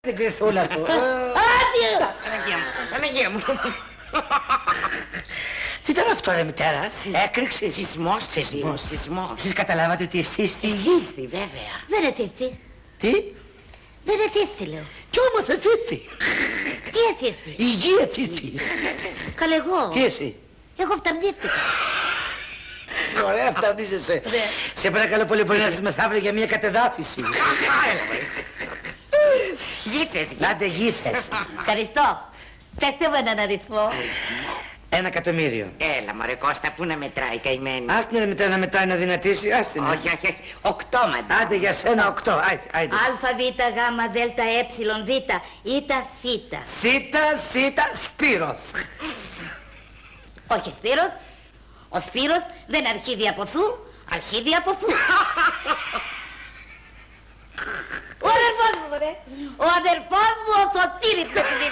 την κρυθούλα σου. Άδειο! Παναγία μου. Τι ήταν αυτό ρε μητέρα, έκρηξη. Σεισμός. Εσείς καταλάβατε ότι εσείς Θύστη, βέβαια. Δεν εθίθη. Τι? Δεν εθίθη, λέω. Κι όμως εθίθη. Τι εθίθη? Η γη εθίθη. Καλ' εγώ. Τι εσύ? Εγώ φταμνήθηκα. Ωραία, φτανίζεσαι. Σε παρακαλώ πολύ, μπορεί να έρθεις μεθαύριο για μια κατεδάφιση. Γίτσες. Άντε γύσες. Ευχαριστώ. Πέστε μου έναν αριθμό. 1.000.000. Έλα μωρέ Κώστα, πού να μετράει καημένη. Ας την μετά να μετάει να δυνατήσει, ας την. Όχι. 8 μαντά. Άντε για σένα 8, άιντε. Α, Β, Γ, Δ, Ε, Δ, Ήτα, Θήτα. Θήτα, Σπύρος. Όχι Σπύρος. Ο Σπύρος δεν αρχίδι από θου, αρχίδι από θου. Ο αδερφός μου, ρε. Ο αδερφός μου ο Σωτήρης το παιδί.